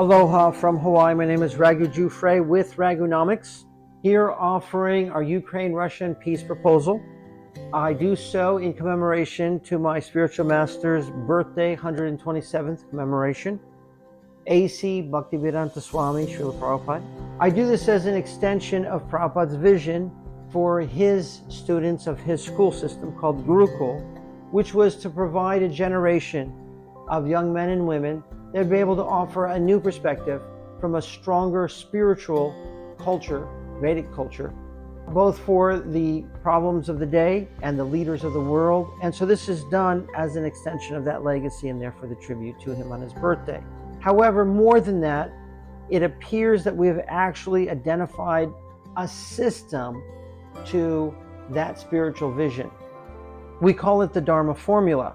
Aloha from Hawaii. My name is Raghu with Raghu-nomics, here offering our Ukraine-Russian peace proposal. I do so in commemoration to my spiritual master's birthday, 127th commemoration, A.C. Bhaktivedanta Swami Srila Prabhupada. I do this as an extension of Prabhupada's vision for his students of his school system called Gurukul, which was to provide a generation of young men and women that would be able to offer a new perspective from a stronger spiritual culture, Vedic culture, both for the problems of the day and the leaders of the world. And so this is done as an extension of that legacy and therefore the tribute to him on his birthday. However, more than that, it appears that we have actually identified a system to that spiritual vision. We call it the Dharma formula.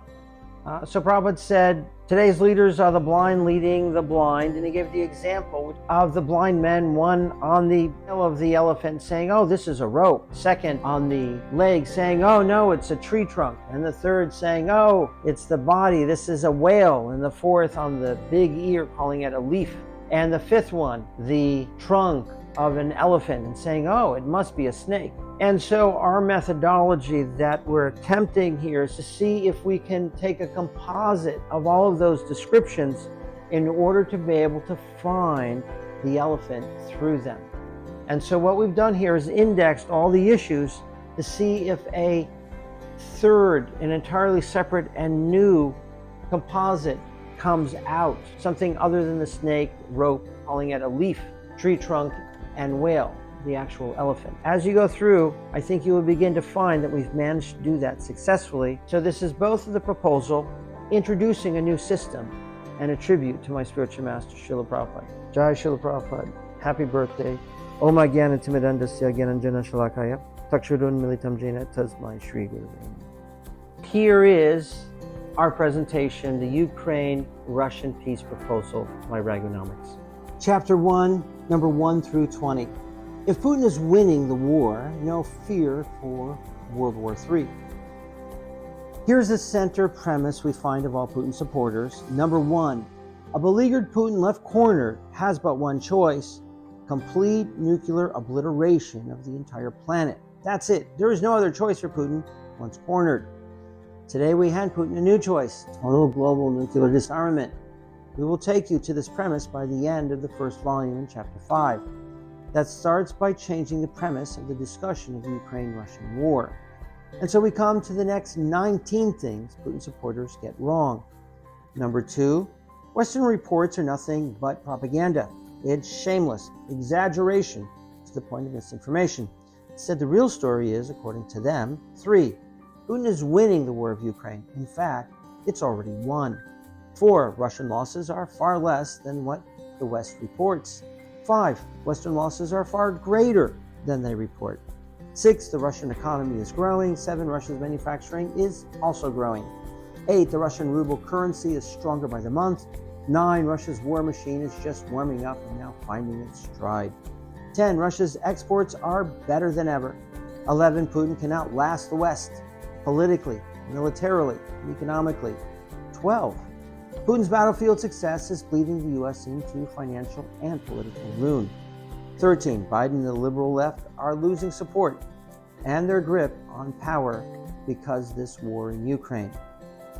So Prabhupada said, today's leaders are the blind leading the blind, and he gave the example of the blind men, one on the tail of the elephant saying, oh, this is a rope. Second on the leg saying, oh no, it's a tree trunk. And the third saying, oh, it's the body, this is a whale. And the fourth on the big ear calling it a leaf. And the fifth one, the trunk of an elephant and saying, oh, it must be a snake. And so our methodology that we're attempting here is to see if we can take a composite of all of those descriptions in order to be able to find the elephant through them. And so what we've done here is indexed all the issues to see if a third, an entirely separate and new composite comes out, something other than the snake, rope, calling it a leaf, tree trunk, and whale, the actual elephant. As you go through, I think you will begin to find that we've managed to do that successfully. So this is both of the proposal, introducing a new system, and a tribute to my spiritual master, Srila Prabhupada. Jai Srila Prabhupada, happy birthday. Om Agyan Timidandasya Gyananjana Shalakaya, Takshurun Militam Jena Tasmai Shri Guru. Here is our presentation, the Ukraine-Russian peace proposal by Raghu-nomics. Chapter 1, number 1 through 20. If Putin is winning the war, no fear for World War III. Here's the center premise we find of all Putin supporters. Number 1, a beleaguered Putin left cornered has but one choice: complete nuclear obliteration of the entire planet. That's it. There is no other choice for Putin once cornered. Today we hand Putin a new choice: total global nuclear disarmament. We will take you to this premise by the end of the first volume in chapter 5. That starts by changing the premise of the discussion of the Ukraine-Russian war. And so we come to the next 19 things Putin supporters get wrong. Number 2, Western reports are nothing but propaganda. It's shameless exaggeration to the point of misinformation. Instead, the real story is, according to them, 3, Putin is winning the war of Ukraine. In fact, it's already won. 4, Russian losses are far less than what the West reports. 5, Western losses are far greater than they report. 6, the Russian economy is growing. 7, Russia's manufacturing is also growing. 8, the Russian ruble currency is stronger by the month. 9, Russia's war machine is just warming up and now finding its stride. 10, Russia's exports are better than ever. 11, Putin can outlast the West, politically, militarily, and economically. 12, Putin's battlefield success is leading the U.S. into financial and political ruin. 13, Biden and the liberal left are losing support and their grip on power because this war in Ukraine.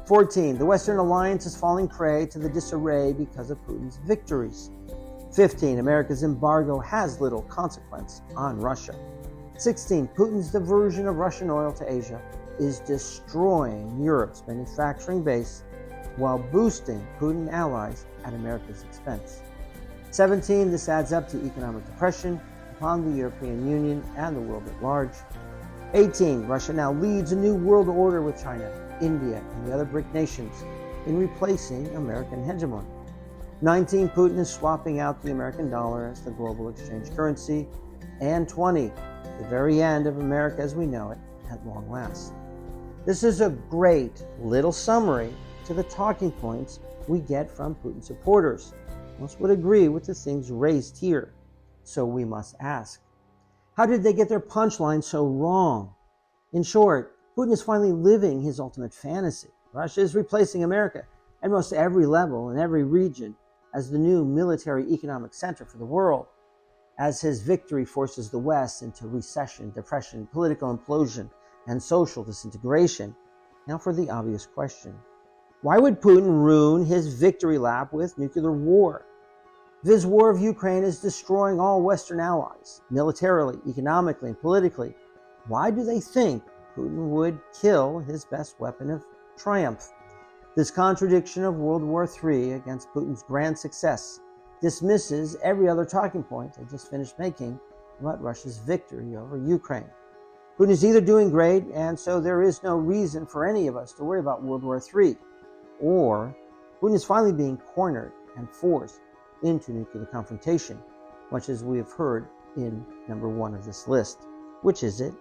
14, the Western alliance is falling prey to the disarray because of Putin's victories. 15, America's embargo has little consequence on Russia. 16, Putin's diversion of Russian oil to Asia is destroying Europe's manufacturing base while boosting Putin allies at America's expense. 17, this adds up to economic depression upon the European Union and the world at large. 18, Russia now leads a new world order with China, India, and the other BRIC nations in replacing American hegemony. 19, Putin is swapping out the American dollar as the global exchange currency. And 20, the very end of America as we know it at long last. This is a great little summary to the talking points we get from Putin supporters. Most would agree with the things raised here. So we must ask, how did they get their punchline so wrong? In short, Putin is finally living his ultimate fantasy. Russia is replacing America at most every level in every region as the new military economic center for the world, as his victory forces the West into recession, depression, political implosion, and social disintegration. Now for the obvious question. Why would Putin ruin his victory lap with nuclear war? If his war of Ukraine is destroying all Western allies, militarily, economically, and politically, why do they think Putin would kill his best weapon of triumph? This contradiction of World War III against Putin's grand success dismisses every other talking point I just finished making about Russia's victory over Ukraine. Putin is either doing great, and so there is no reason for any of us to worry about World War III, or Putin is finally being cornered and forced into nuclear confrontation, much as we have heard in number 1 of this list. Which is it?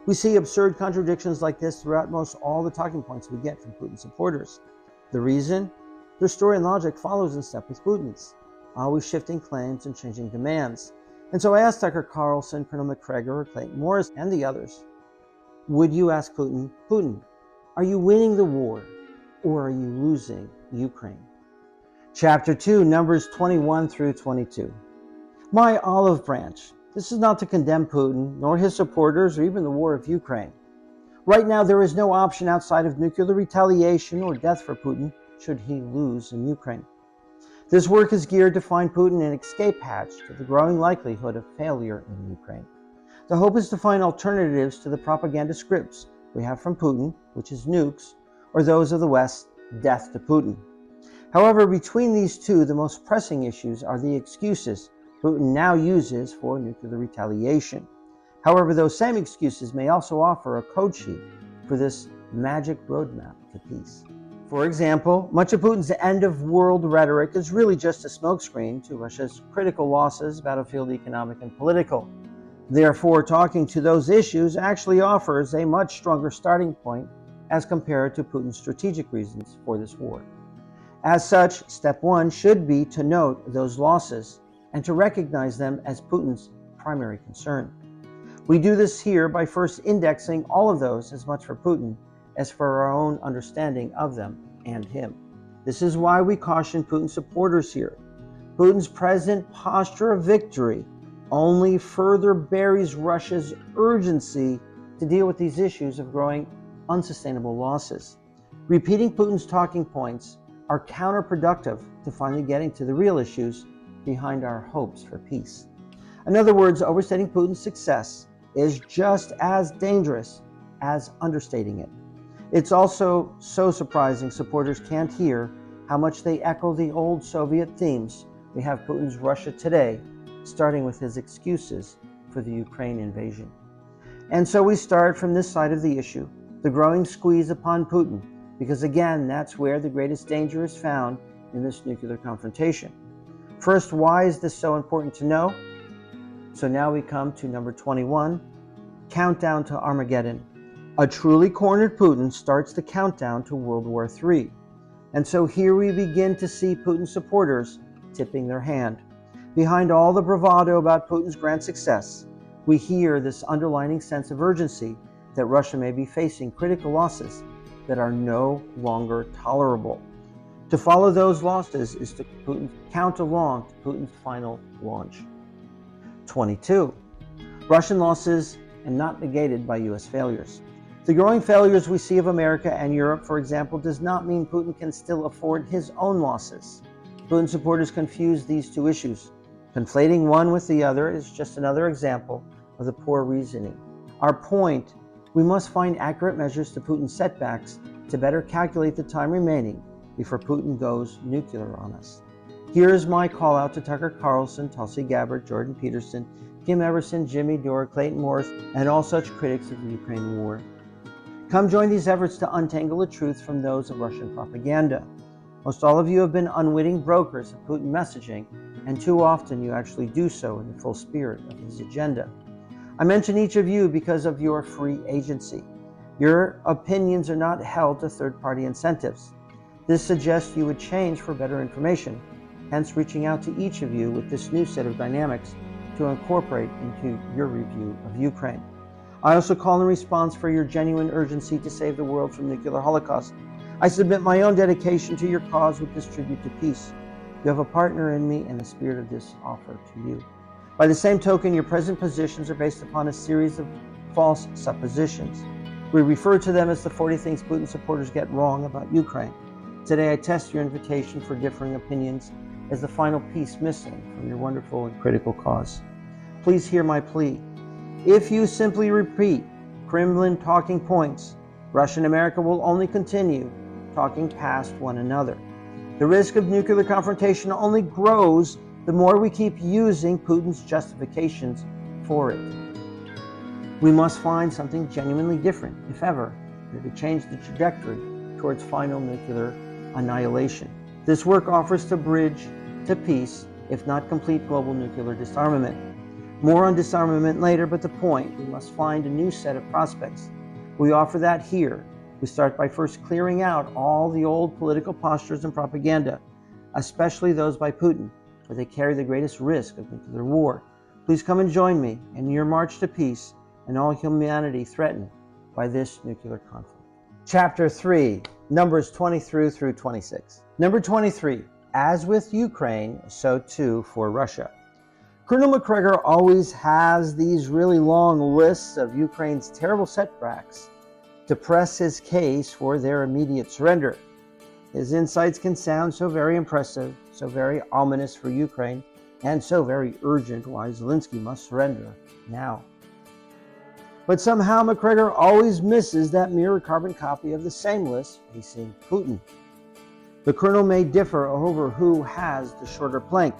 We see absurd contradictions like this throughout most all the talking points we get from Putin supporters. The reason? Their story and logic follows in step with Putin's, always shifting claims and changing demands. And so I asked Tucker Carlson, Colonel McGregor, Clayton Morris, and the others, would you ask Putin, Putin, are you winning the war or are you losing Ukraine? Chapter 2, Numbers 21 through 22. My olive branch. This is not to condemn Putin, nor his supporters, or even the war of Ukraine. Right now, there is no option outside of nuclear retaliation or death for Putin should he lose in Ukraine. This work is geared to find Putin an escape hatch to the growing likelihood of failure in Ukraine. The hope is to find alternatives to the propaganda scripts we have from Putin, which is nukes, or those of the West, death to Putin. However, between these two, the most pressing issues are the excuses Putin now uses for nuclear retaliation. However, those same excuses may also offer a code sheet for this magic roadmap to peace. For example, much of Putin's end-of-world rhetoric is really just a smokescreen to Russia's critical losses, battlefield, economic, and political. Therefore, talking to those issues actually offers a much stronger starting point as compared to Putin's strategic reasons for this war. As such, step 1 should be to note those losses and to recognize them as Putin's primary concern. We do this here by first indexing all of those as much for Putin as for our own understanding of them and him. This is why we caution Putin supporters here. Putin's present posture of victory only further buries Russia's urgency to deal with these issues of growing unsustainable losses. Repeating Putin's talking points are counterproductive to finally getting to the real issues behind our hopes for peace. In other words, overstating Putin's success is just as dangerous as understating it. It's also so surprising supporters can't hear how much they echo the old Soviet themes we have Putin's Russia today, starting with his excuses for the Ukraine invasion. And so we start from this side of the issue, the growing squeeze upon Putin, because again, that's where the greatest danger is found in this nuclear confrontation. First, why is this so important to know? So now we come to number 21, countdown to Armageddon. A truly cornered Putin starts the countdown to World War III. And so here we begin to see Putin supporters tipping their hand. Behind all the bravado about Putin's grand success, we hear this underlining sense of urgency that Russia may be facing critical losses that are no longer tolerable. To follow those losses is to count along to Putin's final launch. 22. Russian losses and not negated by U.S. failures. The growing failures we see of America and Europe, for example, does not mean Putin can still afford his own losses. Putin supporters confuse these two issues. Conflating one with the other is just another example of the poor reasoning. Our point, we must find accurate measures to Putin's setbacks to better calculate the time remaining before Putin goes nuclear on us. Here is my call out to Tucker Carlson, Tulsi Gabbard, Jordan Peterson, Kim Everson, Jimmy Dore, Clayton Morris, and all such critics of the Ukraine war. Come join these efforts to untangle the truth from those of Russian propaganda. Most all of you have been unwitting brokers of Putin messaging, and too often you actually do so in the full spirit of his agenda. I mention each of you because of your free agency. Your opinions are not held to third-party incentives. This suggests you would change for better information, hence reaching out to each of you with this new set of dynamics to incorporate into your review of Ukraine. I also call in response for your genuine urgency to save the world from nuclear holocaust. I submit my own dedication to your cause with this tribute to peace. You have a partner in me and the spirit of this offer to you. By the same token, your present positions are based upon a series of false suppositions. We refer to them as the 40 things Putin supporters get wrong about Ukraine. Today, I test your invitation for differing opinions as the final piece missing from your wonderful and critical cause. Please hear my plea. If you simply repeat Kremlin talking points, Russia and America will only continue talking past one another. The risk of nuclear confrontation only grows the more we keep using Putin's justifications for it. We must find something genuinely different, if ever, to change the trajectory towards final nuclear annihilation. This work offers to bridge to peace, if not complete global nuclear disarmament. More on disarmament later, but the point, we must find a new set of prospects. We offer that here. We start by first clearing out all the old political postures and propaganda, especially those by Putin, where they carry the greatest risk of nuclear war. Please come and join me in your march to peace and all humanity threatened by this nuclear conflict. Chapter 3, Numbers 23 through 26. Number 23, as with Ukraine, so too for Russia. Colonel McGregor always has these really long lists of Ukraine's terrible setbacks to press his case for their immediate surrender. His insights can sound so very impressive, so very ominous for Ukraine, and so very urgent why Zelensky must surrender now. But somehow McGregor always misses that mirror carbon copy of the same list facing Putin. The colonel may differ over who has the shorter plank,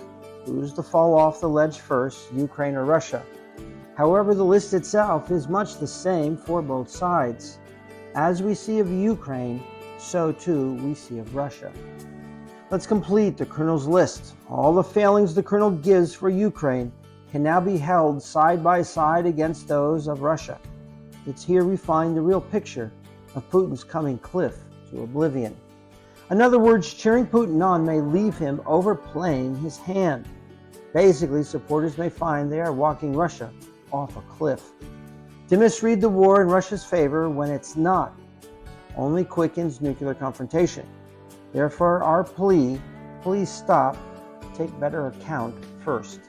who's to fall off the ledge first, Ukraine or Russia. However, the list itself is much the same for both sides. As we see of Ukraine, so too we see of Russia. Let's complete the colonel's list. All the failings the colonel gives for Ukraine can now be held side by side against those of Russia. It's here we find the real picture of Putin's coming cliff to oblivion. In other words, cheering Putin on may leave him overplaying his hand. Basically, supporters may find they are walking Russia off a cliff. To misread the war in Russia's favor when it's not only quickens nuclear confrontation. Therefore, our plea, please stop, take better account first.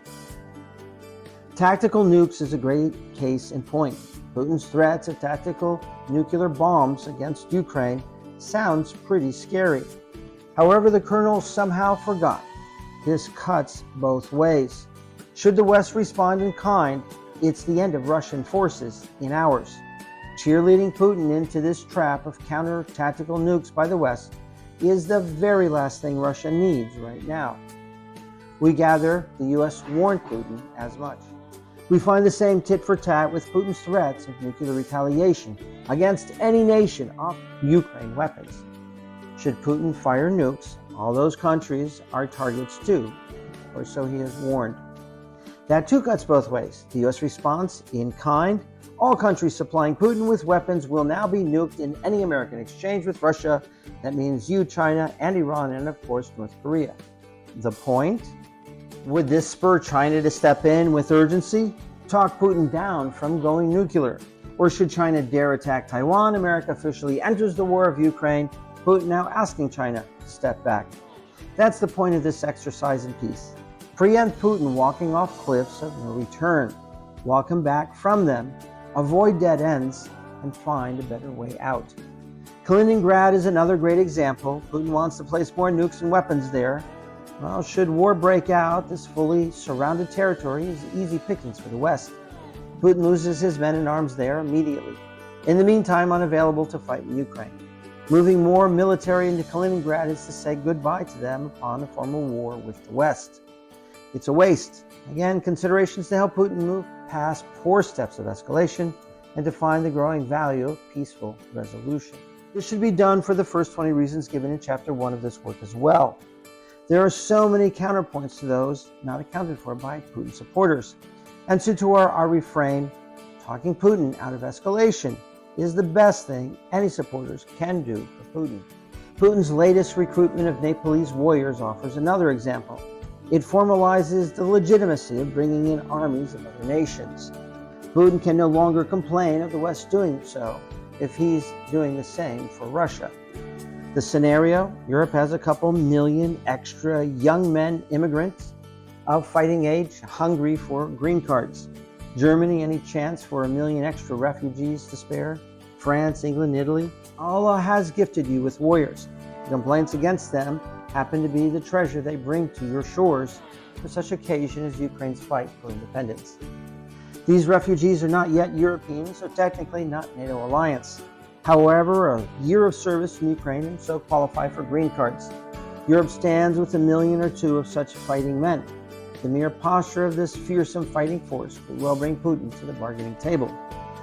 Tactical nukes is a great case in point. Putin's threats of tactical nuclear bombs against Ukraine sounds pretty scary. However, the colonel somehow forgot. This cuts both ways. Should the West respond in kind, it's the end of Russian forces in ours. Cheerleading Putin into this trap of counter-tactical nukes by the West is the very last thing Russia needs right now. We gather the U.S. warned Putin as much. We find the same tit for tat with Putin's threats of nuclear retaliation against any nation of Ukraine weapons. Should Putin fire nukes, all those countries are targets too, or so he has warned. That too cuts both ways. The U.S. response in kind. All countries supplying Putin with weapons will now be nuked in any American exchange with Russia. That means you, China, and Iran, and of course North Korea. The point? Would this spur China to step in with urgency? Talk Putin down from going nuclear? Or should China dare attack Taiwan, America officially enters the war of Ukraine, Putin now asking China to step back? That's the point of this exercise in peace. Preempt Putin walking off cliffs of no return. Walk him back from them, avoid dead ends, and find a better way out. Kaliningrad is another great example. Putin wants to place more nukes and weapons there. Well, should war break out, this fully surrounded territory is easy pickings for the West. Putin loses his men in arms there immediately. In the meantime, unavailable to fight in Ukraine. Moving more military into Kaliningrad is to say goodbye to them upon a formal war with the West. It's a waste. Again, considerations to help Putin move past poor steps of escalation and to find the growing value of peaceful resolution. This should be done for the first 20 reasons given in Chapter 1 of this work as well. There are so many counterpoints to those not accounted for by Putin supporters. And so to our refrain, talking Putin out of escalation is the best thing any supporters can do for Putin. Putin's latest recruitment of Nepalese warriors offers another example. It formalizes the legitimacy of bringing in armies of other nations. Putin can no longer complain of the West doing so if he's doing the same for Russia. The scenario: Europe has a couple million extra young men, immigrants of fighting age, hungry for green cards. Germany, any chance for 1 million extra refugees to spare? France, England, Italy. Allah has gifted you with warriors. The complaints against them happen to be the treasure they bring to your shores for such occasion as Ukraine's fight for independence. These refugees are not yet Europeans, so technically not NATO alliance. However, a year of service in Ukraine and so qualify for green cards. Europe stands with 1 million or 2 of such fighting men. The mere posture of this fearsome fighting force could well bring Putin to the bargaining table.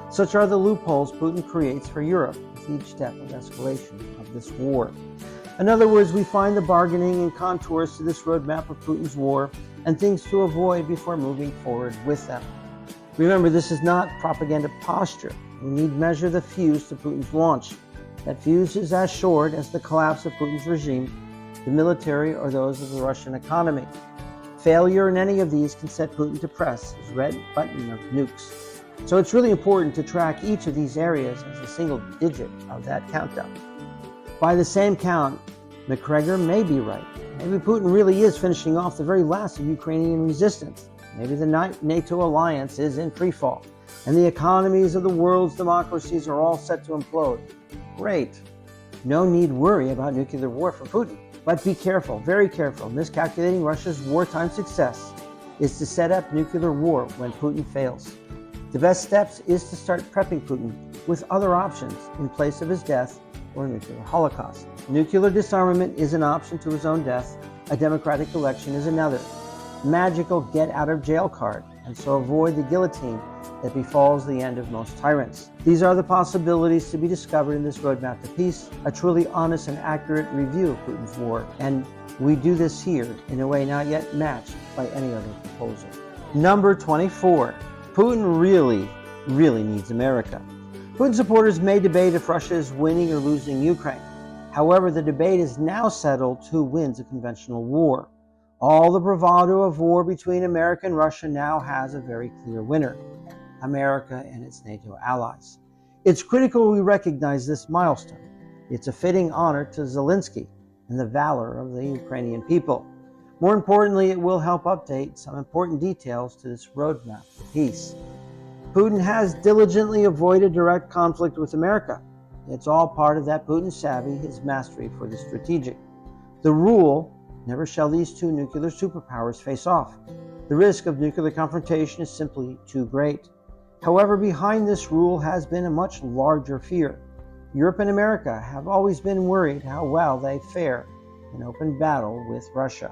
Such are the loopholes Putin creates for Europe with each step of escalation of this war. In other words, we find the bargaining and contours to this roadmap of Putin's war and things to avoid before moving forward with them. Remember, this is not propaganda posture. We need measure the fuse to Putin's launch. That fuse is as short as the collapse of Putin's regime, the military, or those of the Russian economy. Failure in any of these can set Putin to press his red button of nukes. So it's really important to track each of these areas as a single digit of that countdown. By the same count, McGregor may be right. Maybe Putin really is finishing off the very last of Ukrainian resistance. Maybe the NATO alliance is in freefall, and the economies of the world's democracies are all set to implode. Great. No need worry about nuclear war for Putin. But be careful, very careful. Miscalculating Russia's wartime success is to set up nuclear war when Putin fails. The best steps is to start prepping Putin with other options in place of his death or nuclear holocaust. Nuclear disarmament is an option to his own death. A democratic election is another. Magical get-out-of-jail card, and so avoid the guillotine that befalls the end of most tyrants. These are the possibilities to be discovered in this roadmap to peace, a truly honest and accurate review of Putin's war, and we do this here in a way not yet matched by any other proposal. Number 24. Putin really needs America. Putin supporters may debate if Russia is winning or losing Ukraine. However, the debate is now settled who wins a conventional war. All the bravado of war between America and Russia now has a very clear winner: America and its NATO allies. It's critical we recognize this milestone. It's a fitting honor to Zelensky and the valor of the Ukrainian people. More importantly, it will help update some important details to this roadmap for peace. Putin has diligently avoided direct conflict with America. It's all part of that Putin savvy, his mastery for the strategic. The rule: never shall these two nuclear superpowers face off. The risk of nuclear confrontation is simply too great. However, behind this rule has been a much larger fear. Europe and America have always been worried how well they fare in open battle with Russia.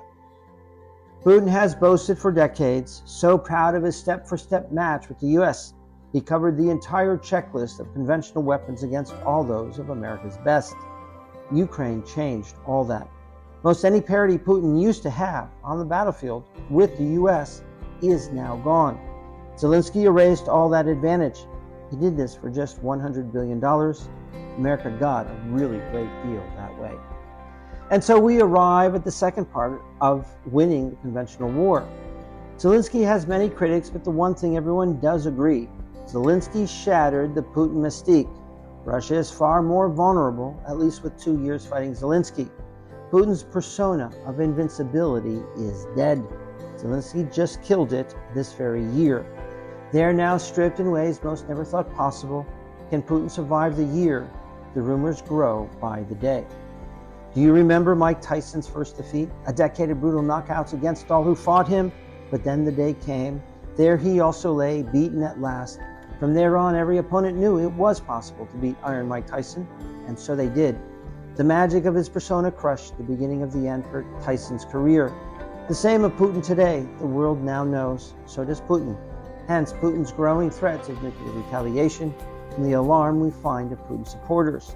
Putin has boasted for decades, so proud of his step-for-step match with the U.S. He covered the entire checklist of conventional weapons against all those of America's best. Ukraine changed all that. Most any parity Putin used to have on the battlefield with the U.S. is now gone. Zelensky erased all that advantage. He did this for just $100 billion. America got a really great deal that way. And so we arrive at the second part of winning the conventional war. Zelensky has many critics, but the one thing everyone does agree: Zelensky shattered the Putin mystique. Russia is far more vulnerable, at least with 2 years fighting Zelensky. Putin's persona of invincibility is dead. Zelensky just killed it this very year. They are now stripped in ways most never thought possible. Can Putin survive the year? The rumors grow by the day. Do you remember Mike Tyson's first defeat? A decade of brutal knockouts against all who fought him, but then the day came. There he also lay, beaten at last. From there on, every opponent knew it was possible to beat Iron Mike Tyson, and so they did. The magic of his persona crushed the beginning of the end for Tyson's career. The same of Putin today. The world now knows. So does Putin. Hence, Putin's growing threats of nuclear retaliation and the alarm we find of Putin's supporters.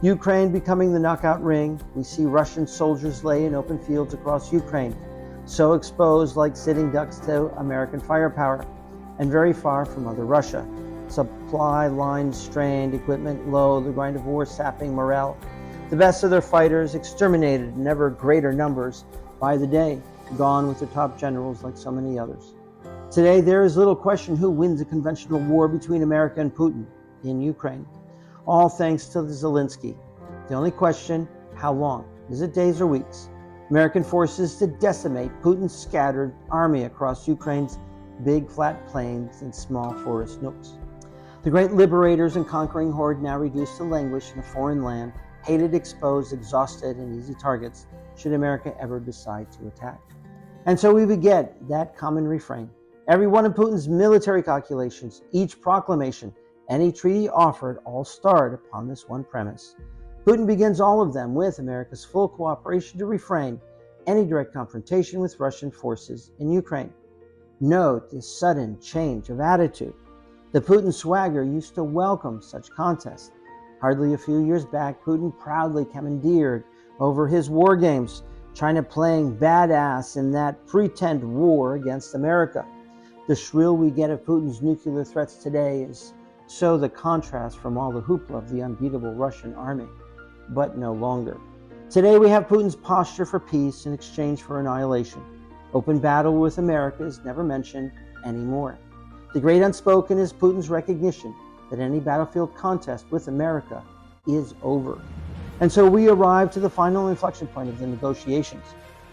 Ukraine becoming the knockout ring. We see Russian soldiers lay in open fields across Ukraine, so exposed like sitting ducks to American firepower, and very far from Mother Russia. Supply lines strained, equipment low, the grind of war sapping morale. The best of their fighters exterminated in ever greater numbers by the day, gone with their top generals like so many others. Today, there is little question who wins a conventional war between America and Putin in Ukraine. All thanks to Zelensky. The only question: How long? Is it days or weeks? American forces to decimate Putin's scattered army across Ukraine's big flat plains and small forest nooks. The great liberators and conquering horde now reduced to languish in a foreign land, hated, exposed, exhausted, and easy targets, should America ever decide to attack. And so we beget that common refrain. Every one of Putin's military calculations, each proclamation, any treaty offered, all start upon this one premise. Putin begins all of them with America's full cooperation to refrain any direct confrontation with Russian forces in Ukraine. Note this sudden change of attitude. The Putin swagger used to welcome such contests. Hardly a few years back, Putin proudly commandeered over his war games, China playing badass in that pretend war against America. The shrill we get of Putin's nuclear threats today is so the contrast from all the hoopla of the unbeatable Russian army, but no longer. Today we have Putin's posture for peace in exchange for annihilation. Open battle with America is never mentioned anymore. The great unspoken is Putin's recognition that any battlefield contest with America is over. And so we arrive to the final inflection point of the negotiations.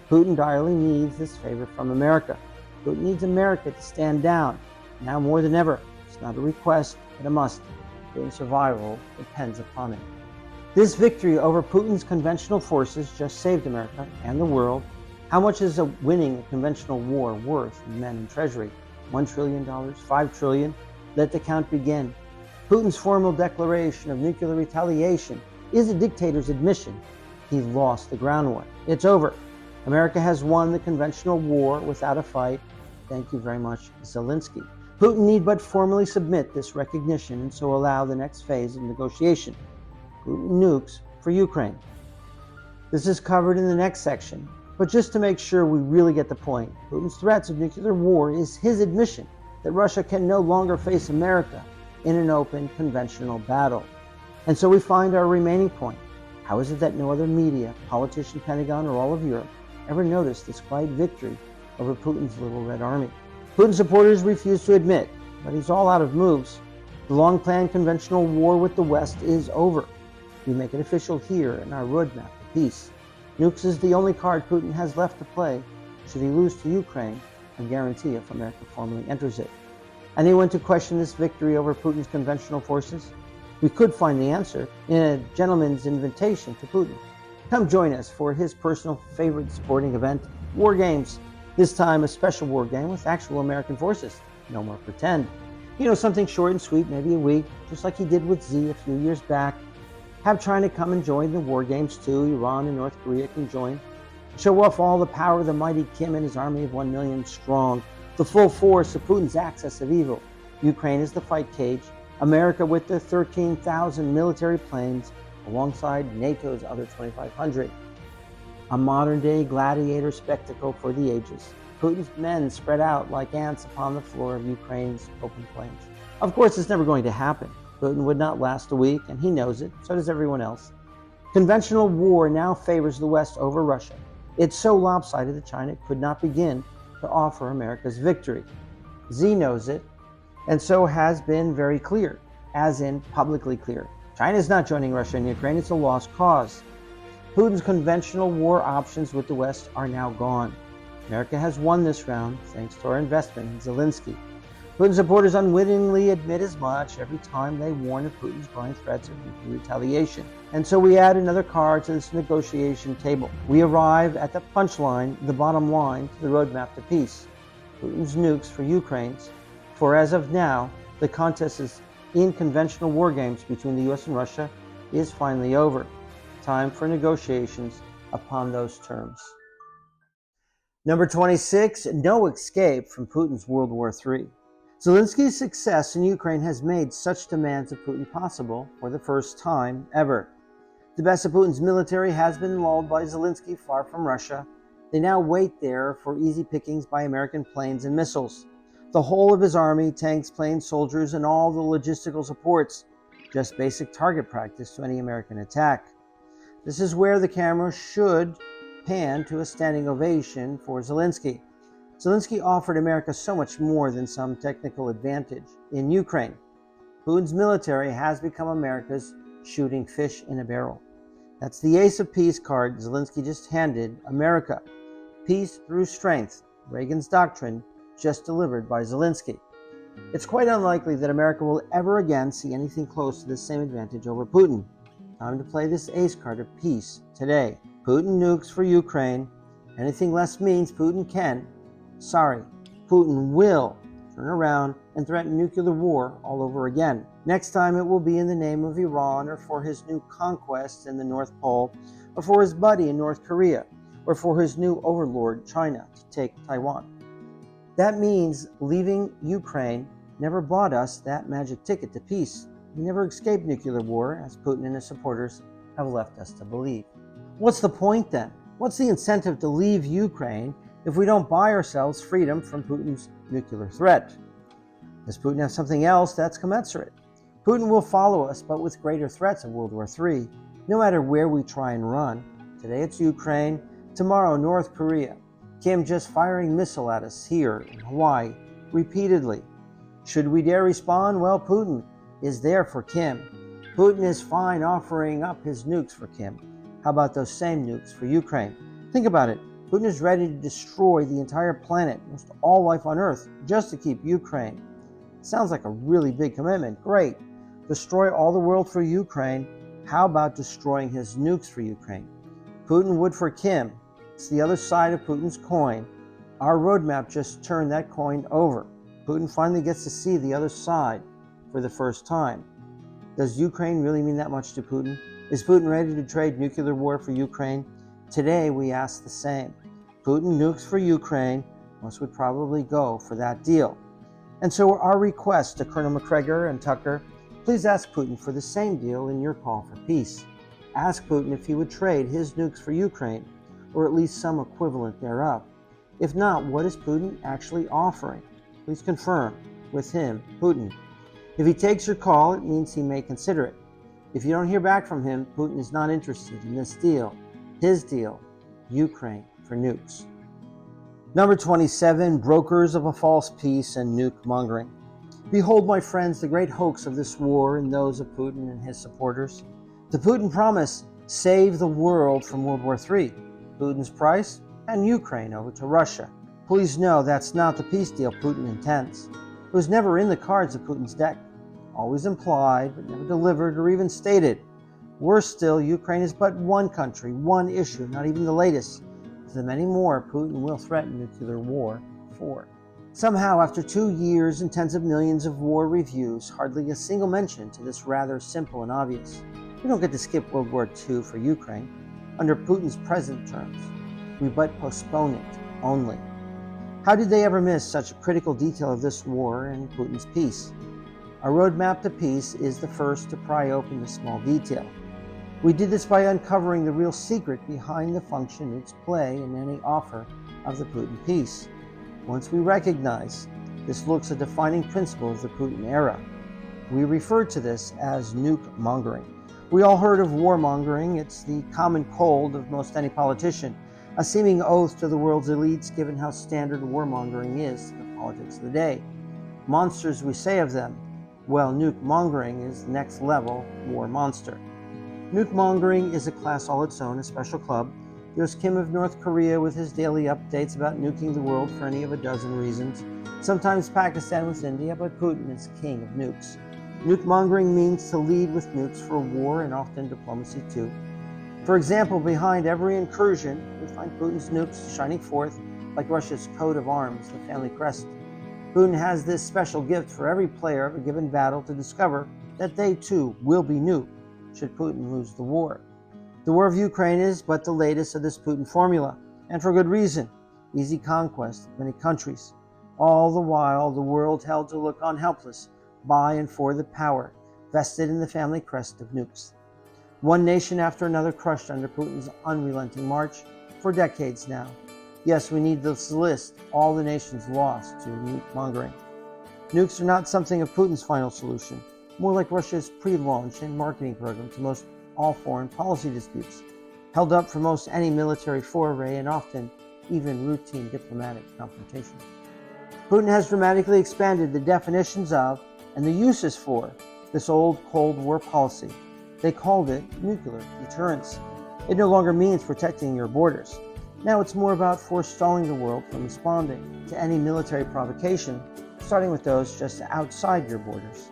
Putin direly needs this favor from America. Putin needs America to stand down, now more than ever. It's not a request, but a must. Putin's survival depends upon it. This victory over Putin's conventional forces just saved America and the world. How much is winning a conventional war worth in men and treasury? $1 trillion, $5 trillion? Let the count begin. Putin's formal declaration of nuclear retaliation is a dictator's admission he lost the ground war. It's over. America has won the conventional war without a fight. Thank you very much, Zelensky. Putin need but formally submit this recognition and so allow the next phase of negotiation. Putin nukes for Ukraine. This is covered in the next section, but just to make sure we really get the point, Putin's threats of nuclear war is his admission that Russia can no longer face America in an open conventional battle. And so we find our remaining point. How is it that no other media, politician, Pentagon, or all of Europe ever noticed this quiet victory over Putin's little red army? Putin supporters refuse to admit, but he's all out of moves. The long-planned conventional war with the West is over. We make it official here in our roadmap to peace. Nukes is the only card Putin has left to play should he lose to Ukraine, a guarantee if America formally enters it. Anyone to question this victory over Putin's conventional forces? We could find the answer in a gentleman's invitation to Putin. Come join us for his personal favorite sporting event, War Games. This time a special war game with actual American forces. No more pretend. You know, something short and sweet, maybe a week, just like he did with Z a few years back. Have China come and join the war games too. Iran and North Korea can join. Show off all the power of the mighty Kim and his army of 1 million strong. The full force of Putin's axis of evil. Ukraine is the fight cage. America with their 13,000 military planes alongside NATO's other 2,500. A modern-day gladiator spectacle for the ages. Putin's men spread out like ants upon the floor of Ukraine's open plains. Of course, it's never going to happen. Putin would not last a week, and he knows it. So does everyone else. Conventional war now favors the West over Russia. It's so lopsided that China could not begin to offer America's victory. Z knows it, and so has been very clear, as in publicly clear. China is not joining Russia and Ukraine. It's a lost cause. Putin's conventional war options with the West are now gone. America has won this round thanks to our investment in Zelensky. Putin supporters unwittingly admit as much every time they warn of Putin's growing threats of nuclear retaliation. And so we add another card to this negotiation table. We arrive at the punchline, the bottom line to the roadmap to peace. Putin's nukes for Ukraine's. For as of now, the contest is in conventional war games between the US and Russia is finally over. Time for negotiations upon those terms. Number 26, no escape from Putin's World War III. Zelensky's success in Ukraine has made such demands of Putin possible for the first time ever. The best of Putin's military has been lulled by Zelensky far from Russia. They now wait there for easy pickings by American planes and missiles. The whole of his army, tanks, planes, soldiers, and all the logistical supports. Just basic target practice to any American attack. This is where the camera should pan to a standing ovation for Zelensky. Zelensky offered America so much more than some technical advantage in Ukraine. Putin's military has become America's shooting fish in a barrel. That's the Ace of Peace card Zelensky just handed America. Peace through strength, Reagan's doctrine, just delivered by Zelensky. It's quite unlikely that America will ever again see anything close to this same advantage over Putin. Time to play this ace card of peace today. Putin nukes for Ukraine. Anything less means Putin can. Sorry, Putin will turn around and threaten nuclear war all over again. Next time it will be in the name of Iran, or for his new conquests in the North Pole, or for his buddy in North Korea, or for his new overlord China to take Taiwan. That means leaving Ukraine never bought us that magic ticket to peace. We never escaped nuclear war, as Putin and his supporters have left us to believe. What's the point then? What's the incentive to leave Ukraine if we don't buy ourselves freedom from Putin's nuclear threat? Does Putin have something else that's commensurate? Putin will follow us, but with greater threats of World War III, no matter where we try and run. Today it's Ukraine, tomorrow North Korea. Kim just firing missile at us here in Hawaii repeatedly. Should we dare respond? Well, Putin is there for Kim. Putin is fine offering up his nukes for Kim. How about those same nukes for Ukraine? Think about it. Putin is ready to destroy the entire planet, most all life on Earth, just to keep Ukraine. Sounds like a really big commitment. Great. Destroy all the world for Ukraine. How about destroying his nukes for Ukraine? Putin would for Kim. It's the other side of Putin's coin. Our roadmap just turned that coin over. Putin finally gets to see the other side for the first time. Does Ukraine really mean that much to Putin? Is Putin ready to trade nuclear war for Ukraine? Today we ask the same. Putin nukes for Ukraine. Most would probably go for that deal. And so our request to Colonel McGregor and Tucker, please ask Putin for the same deal in your call for peace. Ask Putin if he would trade his nukes for Ukraine, or at least some equivalent thereof. If not, what is Putin actually offering? Please confirm with him, Putin. If he takes your call, it means he may consider it. If you don't hear back from him, Putin is not interested in this deal. His deal, Ukraine for nukes. Number 27, brokers of a false peace and nuke-mongering. Behold, my friends, the great hoax of this war and those of Putin and his supporters. The Putin promise, save the world from World War III. Putin's price, and Ukraine over to Russia. Please know that's not the peace deal Putin intends. It was never in the cards of Putin's deck. Always implied, but never delivered or even stated. Worse still, Ukraine is but one country, one issue, not even the latest, of the many more Putin will threaten nuclear war for. Somehow, after 2 years and tens of millions of war reviews, hardly a single mention to this rather simple and obvious. We don't get to skip World War II for Ukraine. Under Putin's present terms, we but postpone it only. How did they ever miss such a critical detail of this war and Putin's peace? Our roadmap to peace is the first to pry open the small detail. We did this by uncovering the real secret behind the function nukes play in any offer of the Putin peace. Once we recognize this looks a defining principle of the Putin era. We refer to this as nuke-mongering. We all heard of warmongering. It's the common cold of most any politician, a seeming oath to the world's elites given how standard warmongering is to the politics of the day. Monsters we say of them. Well, nuke-mongering is the next level war monster. Nuke-mongering is a class all its own, a special club. There's Kim of North Korea with his daily updates about nuking the world for any of a dozen reasons. Sometimes Pakistan with India, but Putin is king of nukes. Nuke-mongering means to lead with nukes for war and often diplomacy too. For example, behind every incursion, we find Putin's nukes shining forth like Russia's coat of arms, the family crest. Putin has this special gift for every player of a given battle to discover that they too will be nuked should Putin lose the war. The war of Ukraine is but the latest of this Putin formula, and for good reason. Easy conquest of many countries. All the while, the world held to look on helpless by and for the power vested in the family crest of nukes. One nation after another crushed under Putin's unrelenting march for decades now. Yes, we need this list, all the nations lost to nuke-mongering. Nukes are not something of Putin's final solution, more like Russia's pre-launch and marketing program to most all foreign policy disputes, held up for most any military foray and often even routine diplomatic confrontation. Putin has dramatically expanded the definitions of and the uses for this old Cold War policy. They called it nuclear deterrence. It no longer means protecting your borders. Now it's more about forestalling the world from responding to any military provocation, starting with those just outside your borders.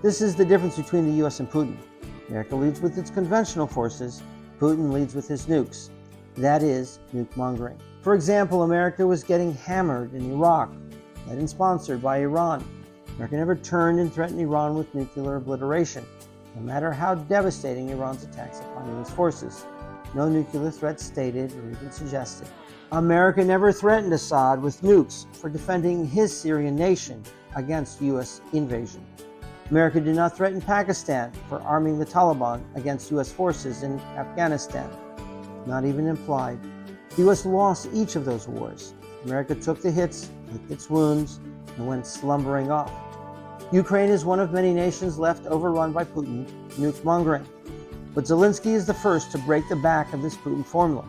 This is the difference between the US and Putin. America leads with its conventional forces, Putin leads with his nukes. That is nuke-mongering. For example, America was getting hammered in Iraq, led and sponsored by Iran. America never turned and threatened Iran with nuclear obliteration, no matter how devastating Iran's attacks upon US forces. No nuclear threat stated or even suggested. America never threatened Assad with nukes for defending his Syrian nation against US invasion. America did not threaten Pakistan for arming the Taliban against US forces in Afghanistan. Not even implied. The US lost each of those wars. America took the hits, licked its wounds, and went slumbering off. Ukraine is one of many nations left overrun by Putin, nuke-mongering. But Zelensky is the first to break the back of this Putin formula.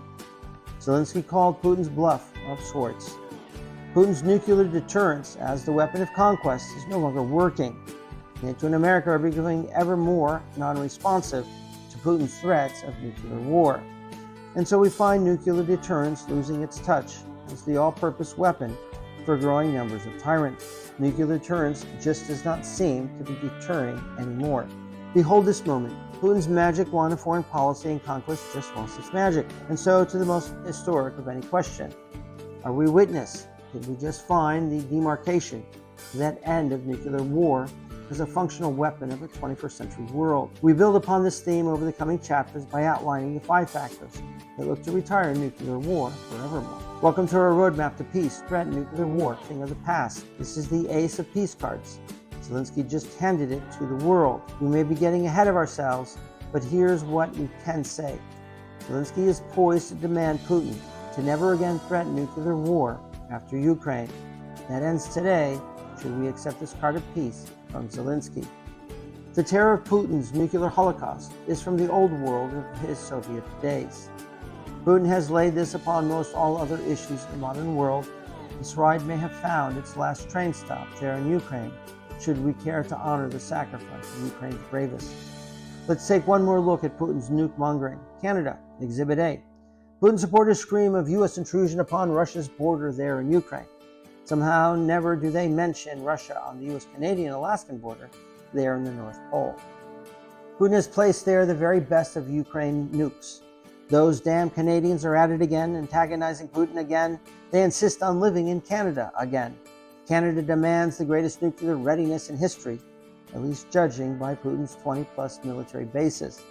Zelensky called Putin's bluff of sorts. Putin's nuclear deterrence as the weapon of conquest is no longer working. NATO and America are becoming ever more non-responsive to Putin's threats of nuclear war. And so we find nuclear deterrence losing its touch as the all-purpose weapon for growing numbers of tyrants. Nuclear deterrence just does not seem to be deterring anymore. Behold this moment. Putin's magic wand of foreign policy and conquest just lost its magic. And so to the most historic of any question. Are we witness? Did we just find the demarcation to that end of nuclear war as a functional weapon of the 21st century world? We build upon this theme over the coming chapters by outlining the 5 factors that look to retire nuclear war forevermore. Welcome to our roadmap to peace, threat, nuclear war, thing of the past. This is the Ace of Peace cards. Zelensky just handed it to the world. We may be getting ahead of ourselves, but here's what we can say. Zelensky is poised to demand Putin to never again threaten nuclear war after Ukraine. That ends today, should we accept this card of peace from Zelensky. The terror of Putin's nuclear holocaust is from the old world of his Soviet days. Putin has laid this upon most all other issues in the modern world. This ride may have found its last train stop there in Ukraine, should we care to honor the sacrifice of Ukraine's bravest. Let's take one more look at Putin's nuke-mongering. Canada, Exhibit A. Putin supporters scream of U.S. intrusion upon Russia's border there in Ukraine. Somehow, never do they mention Russia on the U.S.-Canadian-Alaskan border there in the North Pole. Putin has placed there the very best of Ukraine nukes. Those damn Canadians are at it again, antagonizing Putin again. They insist on living in Canada again. Canada demands the greatest nuclear readiness in history, at least judging by Putin's 20-plus military bases.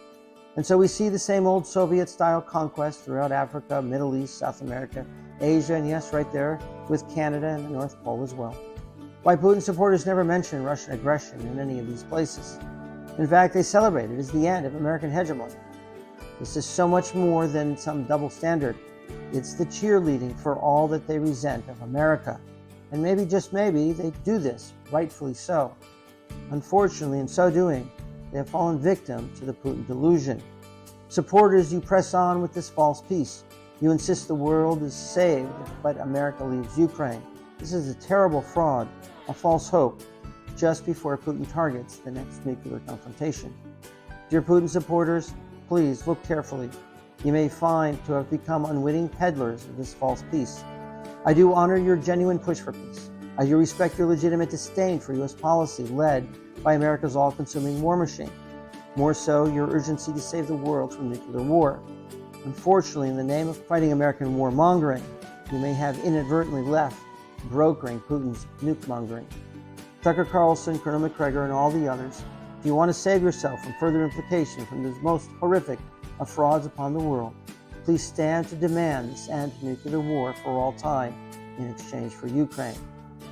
And so we see the same old Soviet-style conquest throughout Africa, Middle East, South America, Asia, and yes, right there with Canada and the North Pole as well. Why Putin supporters never mention Russian aggression in any of these places. In fact, they celebrate it as the end of American hegemony. This is so much more than some double standard. It's the cheerleading for all that they resent of America. And maybe, just maybe, they do this, rightfully so. Unfortunately, in so doing, they have fallen victim to the Putin delusion. Supporters, you press on with this false peace. You insist the world is saved, but America leaves Ukraine. This is a terrible fraud, a false hope, just before Putin targets the next nuclear confrontation. Dear Putin supporters, please look carefully. You may find to have become unwitting peddlers of this false peace. I do honor your genuine push for peace. I do respect your legitimate disdain for U.S. policy led by America's all-consuming war machine. More so, your urgency to save the world from nuclear war. Unfortunately, in the name of fighting American warmongering, you may have inadvertently left brokering Putin's nuke-mongering. Tucker Carlson, Colonel McGregor, and all the others, if you want to save yourself from further implication from this most horrific of frauds upon the world, please stand to demand this end to nuclear war for all time in exchange for Ukraine.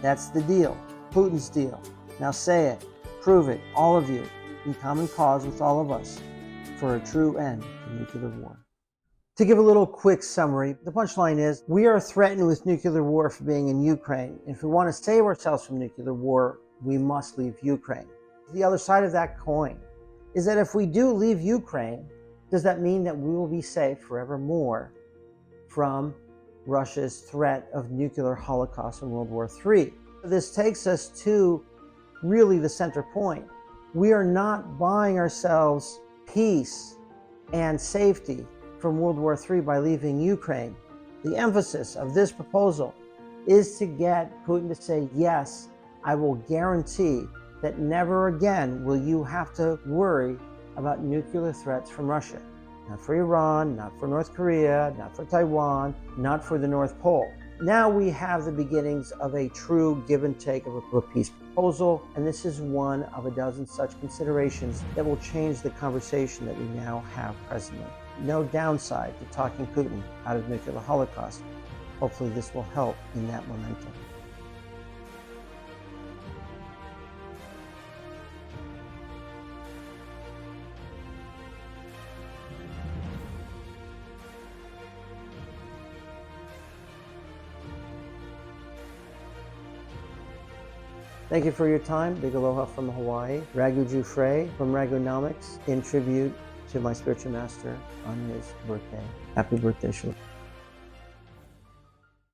That's the deal, Putin's deal. Now say it, prove it, all of you, in common cause with all of us, for a true end to nuclear war. To give a little quick summary, the punchline is, we are threatened with nuclear war for being in Ukraine. If we want to save ourselves from nuclear war, we must leave Ukraine. The other side of that coin is that if we do leave Ukraine, does that mean that we will be safe forevermore from Russia's threat of nuclear holocaust in World War III? This takes us to really the center point. We are not buying ourselves peace and safety from World War III by leaving Ukraine. The emphasis of this proposal is to get Putin to say, yes, I will guarantee that never again will you have to worry about nuclear threats from Russia. Not for Iran, not for North Korea, not for Taiwan, not for the North Pole. Now we have the beginnings of a true give and take of a peace proposal, and this is one of a dozen such considerations that will change the conversation that we now have presently. No downside to talking Putin out of nuclear holocaust. Hopefully this will help in that momentum. Thank you for your time. Big aloha from Hawaii. Raghu-nomics from Raghu-nomics in tribute to my spiritual master on his birthday. Happy birthday, Shul.